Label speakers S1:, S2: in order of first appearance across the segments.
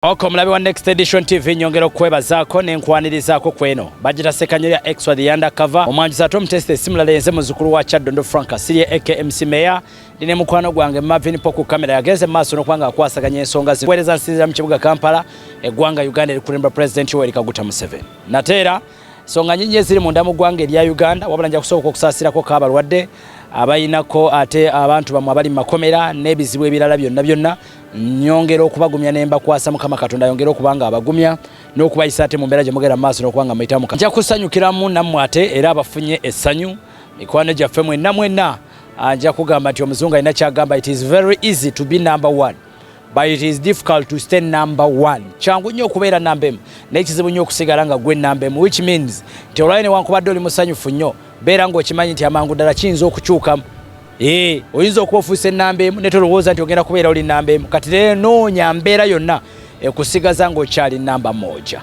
S1: Oko mulabi wa Next Edition TV nyongero kwebazaako nenkwanirizaako kweno bajita sekanyerya extra the undercover omwanjiza Tom Teste simula lenze muzukulu wa Chaddondo Franka Sirie AKMC Mayor dine mukwano gwange Marvin Poku kamera yageze maso nokwanga akwasaganya ensonga ziwereza nsinzira mu kibuga Kampala eggwanga Uganda likulemba President Yoweri Kaguta Museveni natera songa nyinyi ziri mu ndamu gwange lya Uganda wabula nja kusooka okusasirako kabalwadde abayinako ate abantu bamwe abali makomera nebizibu ebirala byonna nyongero okubagumya nemba kwasa mukama Katonda yongero okubanga abagumya n'okubayisa ate mu mbeera gye mugera maaso n'okubanga mayitamu nja kusanyukiramu nammwe ate era abafunye essanyu mikwano gyaffe mwenna anja kugamba nti omuzungu alina kyagamba it is very easy to be number one but it is difficult to stay number one changu nnyo okubeera namba emu n'ekizibu nnyo okusigala nga gwe namba emu which means nti olwayo newankubadde oli musanyufu nnyo beera ng'okimanyi nti amangu ddala kiyinza okukyukamu oyinza okuba ofuuse namba emu ne tolowooza nti ogenda kubeera oli namba emu kati leero noonya mbeera yonna ekusigaza ng'okyali namba moja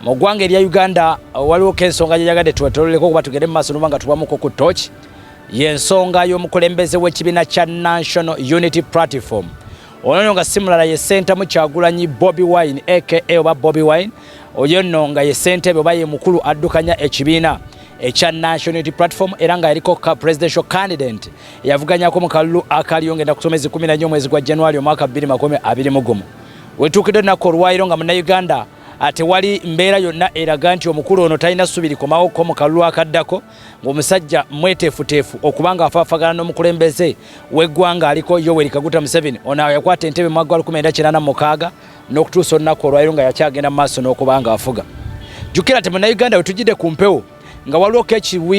S1: mu ggwanga erya Uganda waliwo ensonga gye yagadde twetololeko okuba tugende mu maaso n'oba nga tubamuko ku torch y'ensonga y'omukulembeze w'ekibiina kya National Unity Platform ono nga simulala ye ssentamu Kyagulanyi Bobi Wine aka oba Bobi Wine oyo nno nga ye ssentebe oba ye mukulu addukanya ekibiina ekya National Unity Platform era nga yaliko presidential candidate yavuganyako mu kalulu akaliyo kusomezi 14 omwezi gwa January omwaka 2021 wetukidde nako olwayiro nga Munnayuganda ate wali mbeera yonna eraga nti omukulu ono talina subiri komawoko mu kalulu akaddako ng'omusajja mweteefuteefu okubanga afaafagana n'omukulembeze w'eggwanga aliko Yoweri Kaguta Museveni ono yakwata entebe mu mwaka 1986 n'okutuusa olunaku olwayiro nga yakyagenda mu maaso n'okubanga afuga jjukira nti Munnayuganda we tujjidde ku mpewo nga waliwo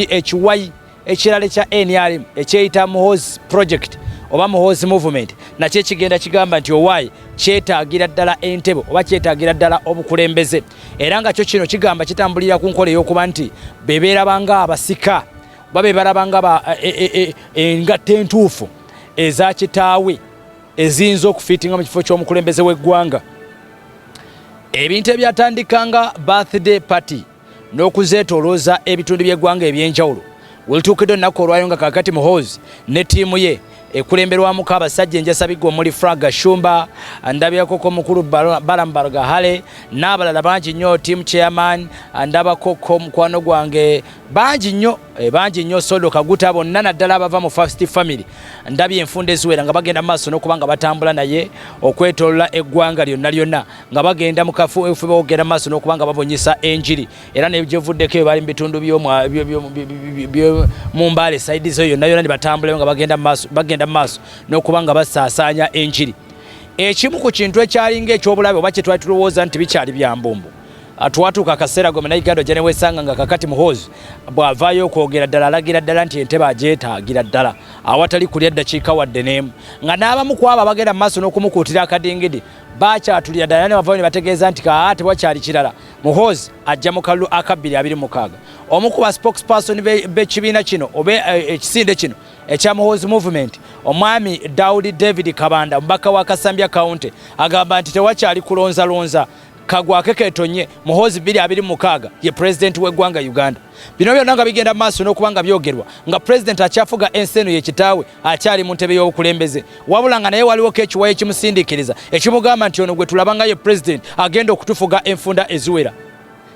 S1: ekiwayi ekirala ekya NRM ekyeyita muhoozi project oba muhoozi movement nakyo kigenda kigamba nti owaayi kyetaagira ddala entebe oba kyetaagira ddala obukulembeze era nga kyo kino kigamba kitambulira ku nkola ey'okuba nti bebeerabanga abasika oba beebalabanga engatta entuufu eza kitaawe eziyinza okufiitinga mu kifo ky'omukulembeze w'eggwanga ebintu ebyatandikanga birthday party n'okuzeetoolooza ebitundu by'eggwanga ebyenjawulo welituukidde olunaku olwayo nga kakati muhoozi ne ttiimu ye ekulemberwamuko abasajja enjasabiga omuli Fraga Shumba ndabyakoko mukulu Balambarga Hale n'abalala bangi nnyo team chairman ndabakoko mukwano gwange bangi nnyo Sodo Kaguta bonna naddala abava mu first family ndabye enfunde eziwera nga bagenda maaso n'okubanga batambula naye okwetoolola eggwanga lyonna nga bagenda mu kafuufu boogera maaso n'okubanga babonyesa enjiri era n'ebyovuddeko bali mu bitundu mu mbaale saidi zo yonna ne batambula nga bagenda maaso n'okubanga basaasaanya enjiri ekimu ku kintu ekyalinga ekyobulabe oba kye twali tulowooza nti bikyali bya mbumbu atwatuuka akaseera gwe Munnayuganda ojja ne weesanga nga kakati muhoozi bw'avaayo okwogera ddala alagira ddala nti entebe agyetaagira ddala awatali kulya ddakiika wadde n'emu nga n'abamu ku abo abagenda mu maaso n'okumukuutira akadingidi bakyatulira ddala ne bavaayo ne bategeeza nti tewakyali kirala muhoozi ajja mu kalulu aka 2026 omu ku ba spokesperson b'ekibiina kino oba ekisinde kino ekya muhoozi movement omwami David Kabanda omubaka wa Kasambya County agamba nti tewakyali kulonzalonza kagwake ketonye muhoozi 2026 ye president w'eggwanga Uganda bino byonna nga bigenda maaso n'okubanga byogerwa nga president akyafuga ensi eno ye kitaawe akyali mu ntebe y'obukulembeze wabula nga naye waliwo ekiwayi ekimusindiikiriza ekimugamba nti ono gwe tulabanga ye president agenda okutufuga enfunda eziwera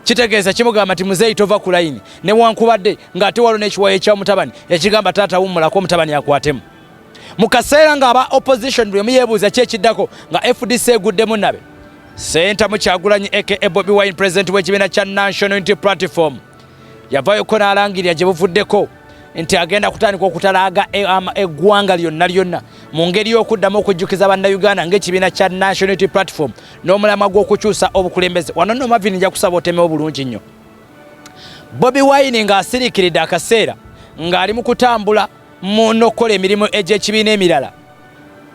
S1: kitegeeza kimugamba nti muzeeyi tova ku layini newankubadde ng'ate waliwo n'ekiwayi ekya mutabani ekigamba taata wummulako omutabani akwatemu mu kaseera nga aba opposition bwe muyeebuuza kyekiddako nga FDC eguddemu nabe ssentamu Kyagulanyi aka Bobi Wine president w'ekibiina kya National Unity Platform yavaayoko n'alangirira gye buvuddeko nti agenda kutandika okutalaaga eggwanga lyonna mu ngeri y'okuddamu okujjukiza bannayuganda ng'ekibiina kya National Unity Platform n'omulamwa gw'okukyusa obukulembeze wano nno Marvin nja kusaba otemewo bulungi nnyo Bobi Wine ng'asiriikiridde akaseera ng'ali mu kutambula n'okukola emirimu egy'ekibiina emirala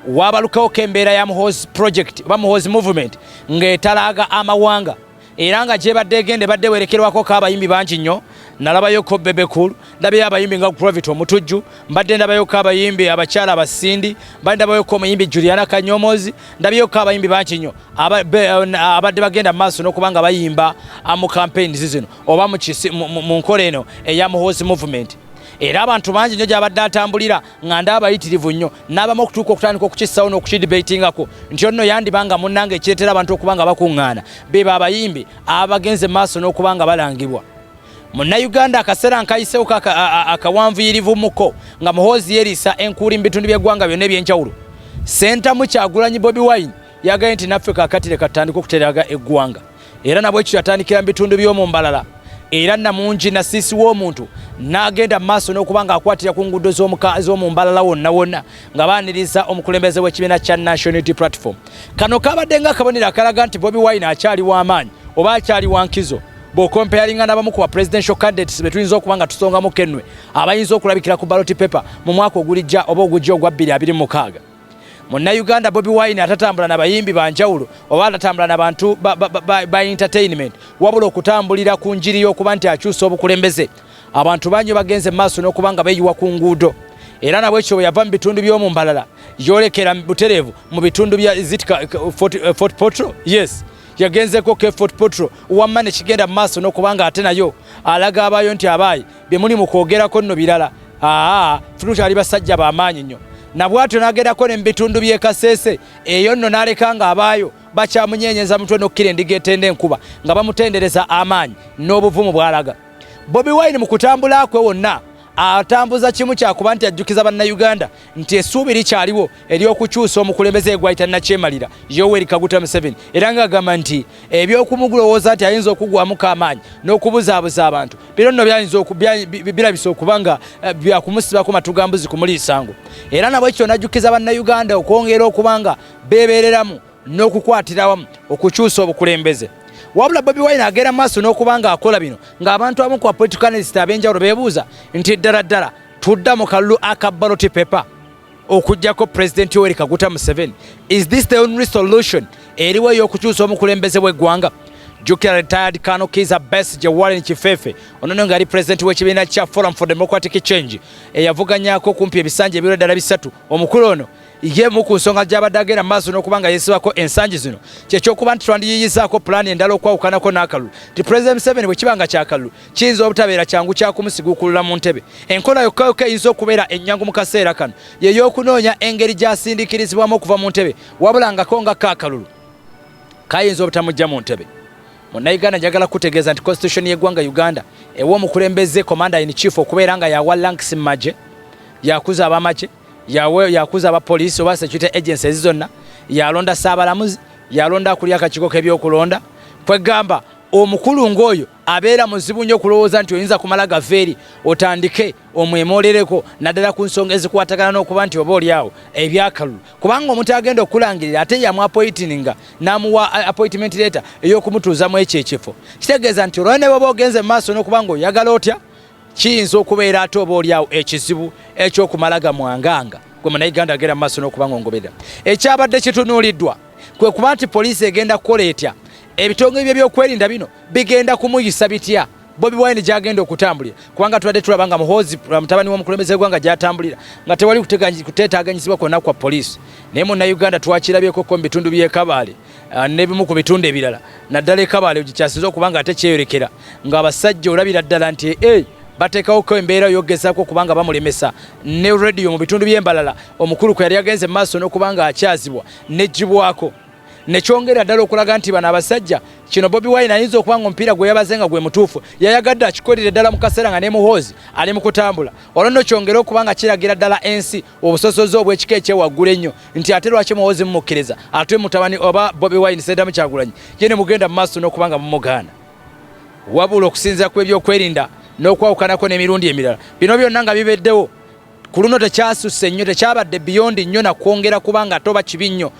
S1: wabalukawo embeera ya muhoozi project oba muhoozi movement ng'etalaaga amawanga era nga gye badde egende badde werekerwako k'abayimbi bangi nnyo nalabayoko Bebekulu ndabye abayimbi nga Prophet Omutujju mbadde ndabayoko abayimbi abakyala abasindi mbadde ndabayoko omuyimbi Juliana Kanyomozi ndabyeko abayimbi bangi nnyo abadde bagenda maaso n'okubanga bayimba mu campaigns zino oba mu nkola eno eya muhoozi movement era abantu bangi nnyo gy'abadde atambulira nga ndaabayitirivu nnyo n'abamu okutuuka okutandika okukissawo n'okukidibatingako nti onno yandibanga munnange ekireetera abantu okuba nga bakuŋŋaana beba abayimbi abagenze maaso n'okuba nga balangibwa. Munnayuganda akaseera nkayisewo akawanvuyirivu muko nga muhoozi yeeriisa enkuuli mu bitundu by'eggwanga byonna eby'enjawulo. Ssentamu Kyagulanyi Bobi Wine yagaye nti naffe kaakati leka tutandika okuteraga eggwanga era nabwe ekyo yatandikira mu bitundu by'omu mbalala era namungi na siisi w'omuntu n'agenda mu maaso n'okuba ng'akwatira ku nguudo z'omu mbalala wonna nga baaniriza omukulembeze w'ekibiina kya National Unity Platform. Kano kabadde ng'akabonero akalaga nti Bobi Wine akyali w'amaanyi oba akyali wa nkizo bw'okompeyalinga n'abamu ku ba presidential candidates be tuyinza okuba nga tusongamu Kenwe abayinza okulabikira ku ballot paper mu mwaka ogulijja oba ogujja ogwa 2026. Munnayuganda Bobi Wine atatambula na bayimbi banjawulo oba atatambula na bantu ba entertainment wabula okutambulira ku njiri y'okuba nti akyusa obukulembeze. Abantu banyo bagenze maaso n'okuba nga beeyiwa ku nguudo era nabwe ekyo bwe yava mu bitundu by'omu mbalala yolekera butereevu mu bitundu bya Fort Potro. Yes, yagenzeko ke Fort Potro wamma ne kigenda mu maaso n'okuba nga ate nayo alaga abaayo nti abaayi bye muli mu kwogerako nno birala. Tukyali basajja b'amaanyi nnyo. Na bwatyo nagerako ne mu bitundu by'e Kasese eyo nno n'aleka nga abaayo bakyamunyenyeza mutwe n'okkira endiga etenda enkuba nga bamutendereza amaanyi n'obuvumu bw'alaga. Bobi Wine mu kutambula kwe wonna atambuza kimu kyakuba nti ajjukiza bannayuganda nti essuubi likyaliwo ery'okukyusa omukulembeze gwayita nakyemalira Yoweri Kaguta Museveni era ng'agamba nti ebyokumugulowooza nti ayinza okugwamuko amaanyi n'okubuzaabuza abantu biro nno birabisa okuba nga byakumusibako matugambuzi kumuliisango. Era nabwe ekyo najjukiza bannayuganda okwongera okuba nga beebeereramu n'okukwatira wamu okukyusa obukulembeze. Wabula Bobi Wine agera maaso n'okuba nga akola bino ng'abantu abamu ku political analysts ab'enjawulo beebuuza nti ddala tudda mu kalulu aka ballot paper okujjako President Yoweri Kaguta Museveni. Is this the only solution eriwo y'okukyusa omukulembeze w'eggwanga? Jukira retired Colonel Kizza Besigye Warren Kifefe ono ng'ali president w'ekibiina kya Forum for Democratic Change eyavuganyako kumpi ebisanja ebiro ddala 3 omukulu ono ye mu ku nsonga gy'abadde agenda maaso n'okuba nga yeesibako ensangi zino kyekyokuba nti twandiyiyizaako pulaani endala okwawukanako n'akalulu ti President Museveni bwe kiba nga kyakalulu kiyinza obutabeera kyangu kyakumusiguukulula mu ntebe. Enkola yokka eyinza okubeera ennyangu mu kaseera kano ye y'okunoonya engeri gy'asindiikirizibwamu okuva mu ntebe wabula ngako nga kaakalulu kayinza obutamujja mu ntebe. Munnayuganda njagala kutegeeza nti constitution y'eggwanga Uganda ewa omukulembeze commander in chief okubeera nga yawa ranks mu magye yakuza abamagye yakuza abapoliisi oba security agencies zonna yalonda saabalamuzi yalonda akulya akakiiko k'ebyokulonda kwegamba omukulu ng'oyo abeera muzibu nnyo okulowooza nti oyinza kumala gaveri otandike omwemolereko naddala ku nsonga ezikwatagana n'okuba nti oba oliawo ebyakalulu kubanga omuntu agenda okulangirira ate yamuappointinga n'amuwa appointment letter ey'okumutuuzamu ekyo ekifo kitegeeza nti olwo ne bw'oba ogenze mu maaso n'okuba ng'oyagala otya kiyinza okubeera ate oba oliawo ekizibu ekyokumalaga mwanganga gwe munnayuganda agenda mu maaso n'okuba ng'ongoberera. Ekyabadde kitunuuliddwa kwe kuba nti poliisi egenda kukola etya ebitongole bye byokwerinda bino bigenda kumuyisa bitya Bobi Wine gyagenda okutambulira kubanga tubadde tulaba nga muhoozi mutabani w'omukulembeze w'eggwanga gy'atambulira nga tewali kuteetaaganyizibwa kwonna kwa poliisi. Naye munnayuganda twakirabyeko mu bitundu by'e Kabale n'ebimu ku bitundu ebirala naddala e Kabale kyasinze okuba nga ate kyeyorekera ng'abasajja olabira ddala nti bateekawoko embeera yogezaako kubanga bamulemesa ne radio mu bitundu by'embalala omukulu kwe yali agenze mu maaso n'okuba nga akyazibwa n'eggyibwako nekyongera ddala okulaga nti bano abasajja kino Bobi Wine ayinza okuba nga omupiira gwe yabaze nga gwe mutuufu yayagadde akikolere ddala mu kaseera nga ne muhoozi ali mu kutambula olwo nno kyongera okuba nga kiragira ddala ensi obusosozi obw'ekika ekyewaggula ennyo nti ate lwaki muhoozi mumukkiriza ate mutabani oba Bobi Wine Ssentamu Kyagulanyi ye ne mugenda mu maaso n'okuba nga mumugaana wabula okusinziira ku ebyokwerinda n'okwawukanako n'emirundi emirala bino byonna nga bibeddewo ku luno tekyasusse nnyo tekyabadde beyond nnyo nakwongera kubanga toba kibi nnyo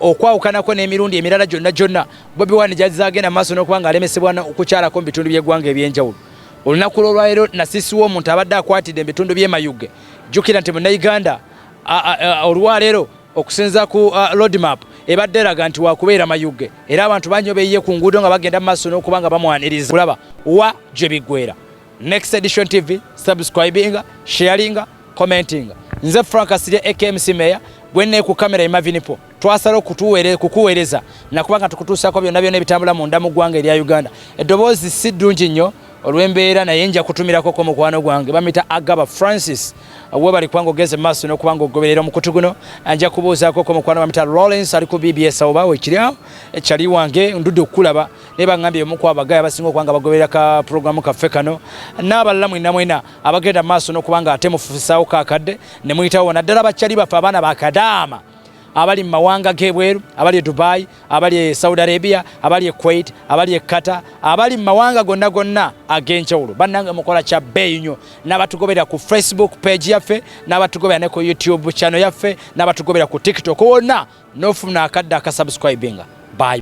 S1: okwawukanako n'emirundi emirala gyonna Bobi Wine gyazagenda maaso n'okuba nga alemesebwa okukyalako mu bitundu by'eggwanga eby'enjawulo. Olunaku lw'olwaleero nasisi w'omuntu abadde akwatidde mu bitundu by'e Mayuge jjukira nti munnayuganda olwaleero okusinza ku roadmap ebadde eraga nti wakubeera Mayuge era abantu banyo beeyiye ku nguudo nga bagenda mu maaso n'okuba nga bamwaniriza kulaba wa gye biggweera. Next Edition TV, subscribing, sharing, commenting. Nze Frank Asirye AKMC Meya gwenne ku kamera emavinipo twasala kukuweereza nakubanga tukutuusako byonna byonna ebitambula munda mu ggwanga erya Uganda. Eddoboozi si ddungi nnyo olwembeera naye nja kutumirako ko mukwano gwange bamita Agaba Francis we bali kwango geze maso n'okubanga ogoberera omukutu guno anja kubuuzaako ko mukwano bamita Lawrence ali ku BBS awo bawe ekiryawo ekyali wange ndudde okulaba ne bangambye omuku abagaya basinga okwanga bagoberera ka programu kaffe kano n'abalala mwena abagenda maso n'okubanga ate mufufisaawo kakadde ne muyitawo naddala bakyali baffe abaana bakadaama abali mu mawanga g'ebweru abali Dubai abali Saudi Arabia abali Kuwait abali Qatar abali mu mawanga gonna ag'enjawulo bannange mukola kya bbeeyi nnyo n'abatugobera ku Facebook page yaffe n'abatugobera ne ku YouTube channel yaffe n'abatugobera ku TikTok wonna n'ofuna akadde akasubscribinga bye.